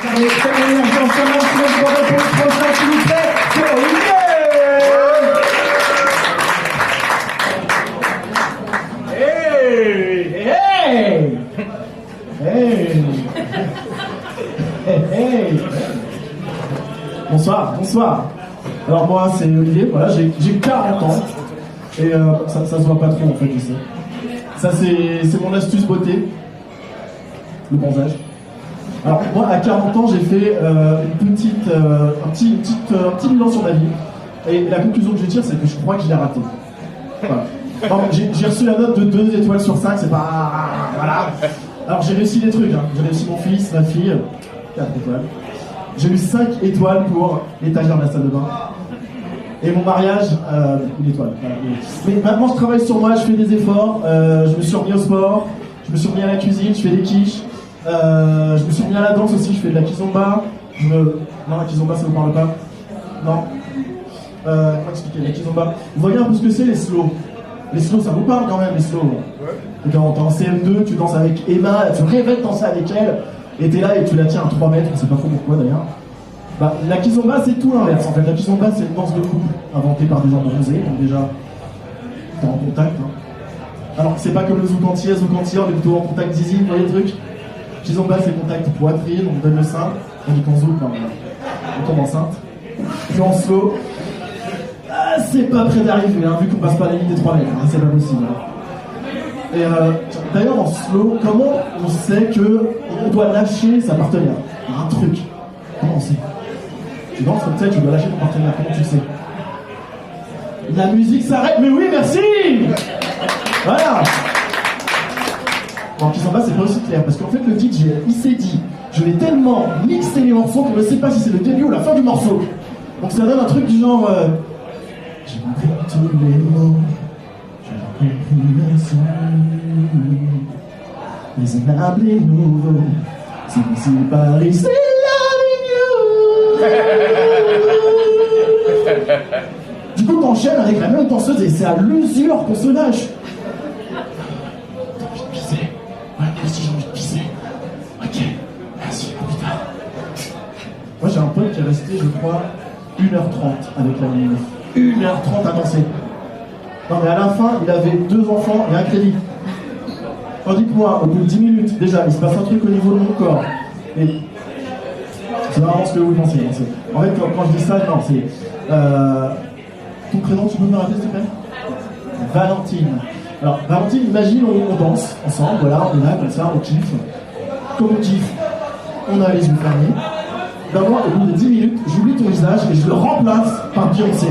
Allez, c'est l'énergie en ce moment, sinon je vous rappelle pour le prochain, s'il vous plaît, c'est Olivier. Hey. Bonsoir. Alors moi c'est Olivier, voilà, j'ai 40 ans. Et ça se voit pas trop en fait, je sais. Ça c'est mon astuce beauté. Le bronzage. Alors moi à 40 ans j'ai fait un petit bilan sur ma vie. Et la conclusion que je tire c'est que je crois que je l'ai raté. Voilà. Non, j'ai reçu la note de 2 étoiles sur 5, c'est pas... Voilà. Alors j'ai réussi des trucs, hein. J'ai réussi mon fils, ma fille, 4 étoiles. J'ai eu 5 étoiles pour l'étagère de la salle de bain. Et mon mariage, une étoile. Voilà. Mais maintenant je travaille sur moi, je fais des efforts, je me suis remis au sport, je me suis remis à la cuisine, je fais des quiches, je me suis remis à la danse aussi, je fais de la kizomba. Non, la kizomba ça vous parle pas? Non. Comment expliquer la kizomba? Vous voyez un peu ce que c'est les slows? Les slows, ça vous parle quand même, les slows? Ouais. Quand t'es en CM2, tu danses avec Emma, tu rêvais de danser avec elle, et t'es là et tu la tiens à 3 mètres, on sait pas trop pourquoi d'ailleurs. Bah, la kizomba, c'est tout l'inverse en fait. La kizomba, c'est une danse de couple inventée par des gens bronzés, donc déjà, t'es en contact. Hein. Alors, c'est pas comme le zoukantier, on est plutôt en contact zizi, vous voyez le truc? Kizomba, c'est contact poitrine, on donne le sein, on dit qu'en zouk, on tombe enceinte. Puis en slow, c'est pas près d'arriver, hein, vu qu'on passe pas la ligne des 3 mètres, hein, c'est pas possible. Hein. Et d'ailleurs, en slow, comment on sait qu'on doit lâcher sa partenaire? Il y a un truc. Comment on sait? Tu danses comme ça, tu dois lâcher ton partenaire, comment tu sais? La musique s'arrête, mais oui, merci! Voilà! Bon, qui s'en va, c'est pas aussi clair, parce qu'en fait, le DJ, il s'est dit, je vais tellement mixer les morceaux qu'on ne sait pas si c'est le début ou la fin du morceau. Donc ça donne un truc du genre... J'ai compris tous les mots, j'ai compris les sons, les inhablés nouveaux, c'est possible par ici, Du coup, t'enchaînes avec la même danseuse et c'est à l'usure qu'on se lâche. T'as envie de pisser? Ouais, moi aussi j'ai envie de pisser. Ok, merci, à plus tard. Moi j'ai un pote qui est resté, je crois, 1h30 avec la mine. 1h30 à danser. Non mais à la fin, il avait 2 enfants et un crédit. Tandis que moi, au bout de 10 minutes, déjà, il se passe un truc au niveau de mon corps. Et c'est vraiment ce que vous pensez. En fait, quand je dis ça, non, c'est... ton prénom, tu peux me rappeler, s'il te plaît? Valentine. Alors, Valentine, imagine, on danse ensemble, voilà, on est là, comme ça, on kiffe. Comme on kiffe, on a les yeux fermés. Ben moi, au bout de 10 minutes, j'oublie ton visage et je le remplace par Beyoncé.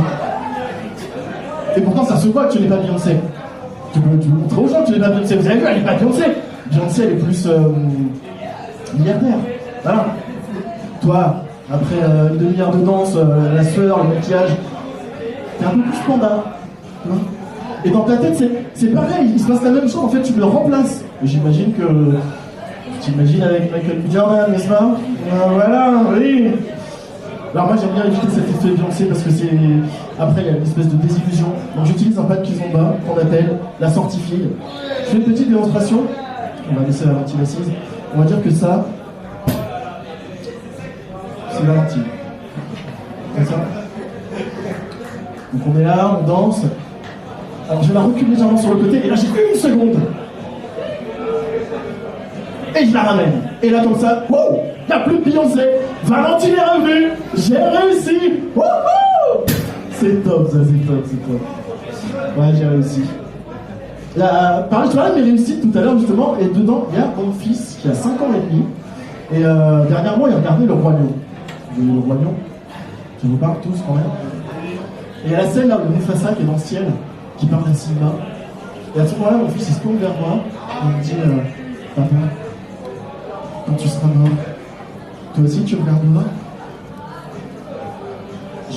Et pourtant, ça se voit que tu n'es pas Beyoncé. Tu peux montrer aux gens que tu n'es pas Beyoncé. Vous avez vu, elle n'est pas Beyoncé. Beyoncé, elle est plus milliardaire. Voilà. Toi, après une demi-heure de danse, la sueur, le maquillage, t'es un peu plus panda. Hein? Et dans ta tête, c'est pareil, il se passe la même chose, en fait, tu me le remplaces. Et j'imagine que... T'imagines avec Michael B. Jordan, n'est-ce pas? Voilà, oui. Alors moi, j'aime bien éviter cet effet Beyoncé parce que c'est... Après, il y a une espèce de désillusion. Donc j'utilise un pas de kizomba qu'on appelle la sortie fille. Je fais une petite démonstration. On va laisser Valentine assise. On va dire que ça... c'est Valentine. Comme ça. Donc on est là, on danse. Alors je vais la reculer légèrement sur le côté et là j'ai 1 seconde. Et je la ramène. Et là comme ça, wow, il n'y a plus de Beyoncé. Valentine est revenue. J'ai réussi. Wouhou! C'est top ça, c'est top. Ouais, j'ai réussi. Pareil, tu vois mes réussites tout à l'heure justement, et dedans il y a mon fils qui a 5 ans et demi. Et dernièrement il regardait Le Roi Lion. Le Roi Lion, je vous parle tous quand même. Et il y a la scène là, le Mufasa qui est dans le ciel, qui parle à Simba. Et à ce moment-là, mon fils il se tourne vers moi et il me dit papa, quand tu seras mort, toi aussi tu regarderas?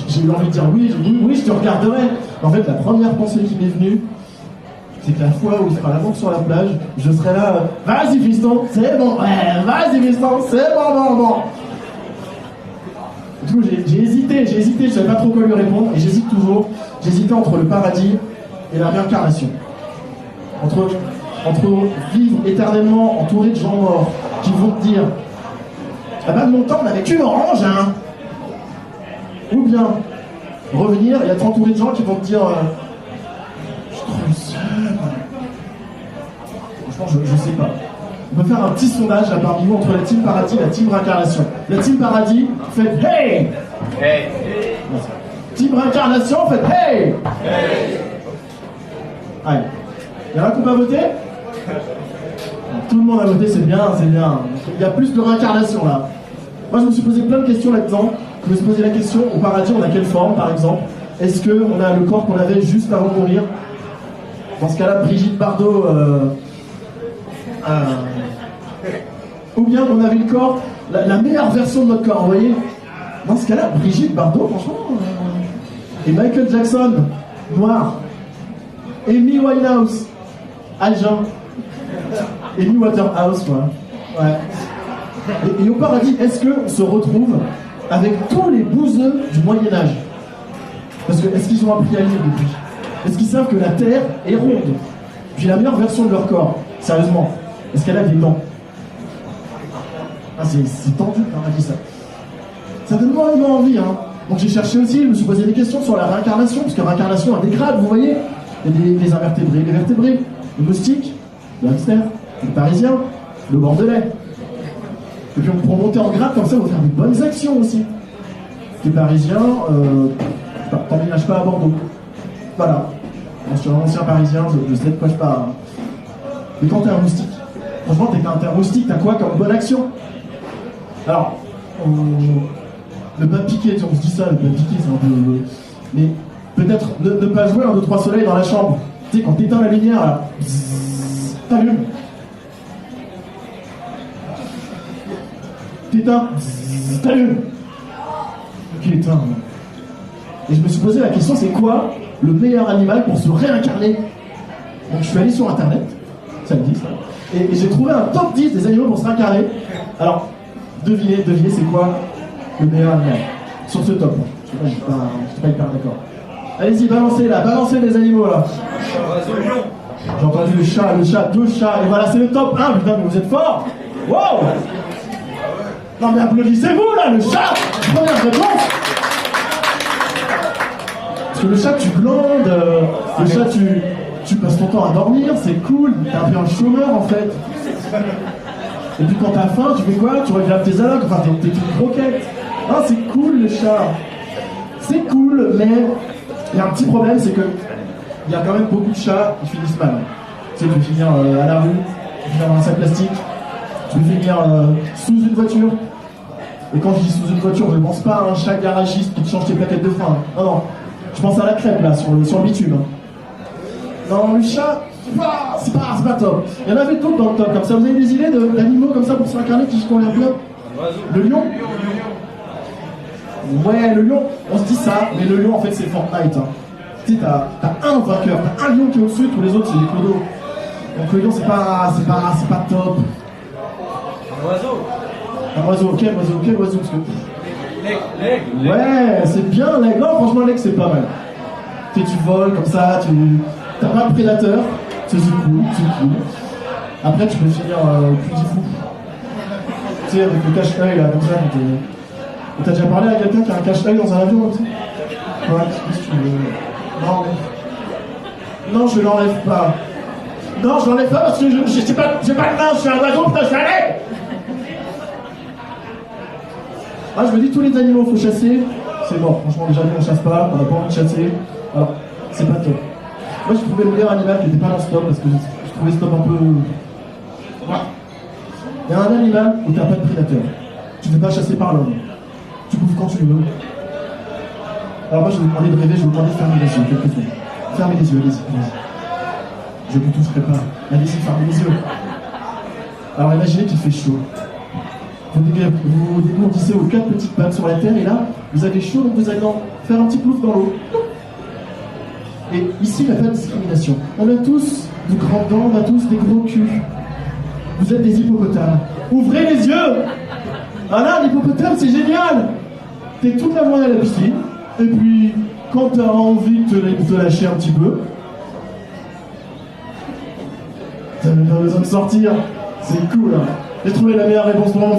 J'ai eu envie de dire oui, je te regarderai. En fait, la première pensée qui m'est venue, c'est que la fois où il fera l'amour sur la plage, je serai là, vas-y fiston, c'est bon, ouais, vas-y fiston, c'est bon. Du coup, j'ai hésité, je savais pas trop quoi lui répondre, et j'hésite toujours. J'hésitais entre le paradis et la réincarnation. Entre vivre éternellement entouré de gens morts qui vont te dire Ah bah de mon temps, on n'avait qu'une orange, hein. Ou bien, revenir et être entouré de gens qui vont te dire je suis trop seul. Franchement, je sais pas. On peut faire un petit sondage là parmi vous entre la team Paradis et la team Réincarnation. La team Paradis, faites hey! Hey! Team Réincarnation, faites hey! Hey! Allez. Il y en a qui n'ont pas voté? Tout le monde a voté, c'est bien, c'est bien. Il y a plus de réincarnation là. Moi je me suis posé plein de questions là-dedans. Je me suis posé la question, au paradis on a quelle forme par exemple? Est-ce qu'on a le corps qu'on avait juste avant de mourir? Dans ce cas-là, Brigitte Bardot... ou bien on avait le corps, la meilleure version de notre corps, vous voyez? Dans ce cas-là, Brigitte Bardot, franchement... Et Michael Jackson, noir. Amy Winehouse, Algin. Amy Waterhouse, quoi. Ouais. Et au paradis, est-ce qu'on se retrouve avec tous les bouseux du Moyen-Âge? Parce que, est-ce qu'ils ont appris à lire depuis? Est-ce qu'ils savent que la Terre est ronde? Puis la meilleure version de leur corps, sérieusement, est-ce qu'elle a des dents? Ah, c'est tendu, le paradis, ça. Ça donne vraiment envie, hein. Donc j'ai cherché aussi, je me suis posé des questions sur la réincarnation, parce que la réincarnation a des grades, vous voyez? Il y a des invertébrés, les vertébrés, le moustique, le hamster, le parisien, le bordelais. Et puis pour monter en grade, comme ça, on va faire des bonnes actions aussi. Les parisiens, t'emménages pas à Bordeaux. Voilà. Moi, je suis un ancien parisien, je sais de quoi je parle. Mais quand t'es un moustique, franchement, t'es un moustique, t'as quoi comme bonne action? Alors, ne pas piquer, on se dit ça, ne pas piquer, c'est un peu... Mais peut-être ne pas jouer un 2-3 soleils dans la chambre. Tu sais, quand t'éteins la lumière, là, t'allumes. T'éteins, t'allumes. Ok, éteins. Et je me suis posé la question, c'est quoi le meilleur animal pour se réincarner? Donc je suis allé sur internet, ça me dit ça, et j'ai trouvé un top 10 des animaux pour se réincarner. Alors, devinez, c'est quoi le meilleur animal sur ce top? Je suis pas hyper d'accord. Allez-y, balancez les animaux là. J'ai entendu le chat, 2 chats, et voilà, c'est le top 1, putain, mais vous êtes forts. Wow. Non mais applaudissez-vous là, le chat. Première réponse. Parce que le chat, tu glandes, le chat, tu passes ton temps à dormir, c'est cool, t'es un peu un chômeur en fait. Et puis quand t'as faim, tu fais quoi? Tu regardes tes allocs, enfin t'es une croquette. Ah, c'est cool le chat. C'est cool, mais il y a un petit problème, c'est que il y a quand même beaucoup de chats qui finissent mal. Tu sais, tu peux finir à la rue, tu peux finir dans un sac plastique, tu peux finir sous une voiture. Et quand je dis sous une voiture, je ne pense pas à un chat garagiste qui te change tes plaquettes de frein. Non, non. Je pense à la crêpe là, sur le bitume. Non, le chat, c'est pas top. Il y en avait d'autres dans le top, comme ça. Vous avez des idées d'animaux comme ça pour se réincarner qui se conviennent bien? Le lion? Ouais, le lion, on se dit ça, mais le lion en fait c'est Fortnite. Hein. Tu sais, t'as un vainqueur, t'as un lion qui est au-dessus, tous les autres c'est des clodos. Donc le lion c'est pas top. Un oiseau. Un oiseau, quel oiseau parce que... L'aigle. Ouais, c'est bien l'aigle. Non, franchement l'aigle c'est pas mal. Tu voles comme ça, t'as pas de prédateur, c'est cool. Après tu peux finir plus fou. Tu sais, avec le cache-œil là, comme ça. T'as déjà parlé à quelqu'un qui a un cache-œil dans un avion comme ça? Ouais, qu'est-ce que tu veux? Non, je l'enlève pas. Non, je l'enlève pas parce que j'ai pas de main, je suis un oiseau, putain, je suis un aigle. Ah, je me dis, tous les animaux faut chasser, c'est mort. Franchement, déjà, nous on chasse pas, on n'a pas envie de chasser. Alors, c'est pas top. Moi, j'ai trouvé le meilleur animal qui n'était pas dans ce top parce que je trouvais ce top un peu. Ouais. Il y a un animal où t'as pas de prédateur. Tu ne fais pas chasser par l'homme. Tu bouffes quand tu veux. Alors moi je vais vous demander de rêver, je vais vous demander de fermer les yeux quelques secondes. Fermez les yeux, allez-y. Je vous toucherai pas. Allez-y, fermez les yeux. Alors imaginez qu'il fait chaud. Vous dégourdissez aux 4 petites pattes sur la terre et là, vous avez chaud donc vous allez faire un petit plouf dans l'eau. Et ici, il n'y a pas de discrimination. On a tous de grands dents, on a tous des gros culs. Vous êtes des hippopotames. Ouvrez les yeux! Ah là, l'hippopotame, c'est génial! T'es toute la journée à la piscine, et puis, quand t'as envie de te lâcher un petit peu, t'as même pas besoin de sortir. C'est cool, hein. J'ai trouvé la meilleure réponse pour moi.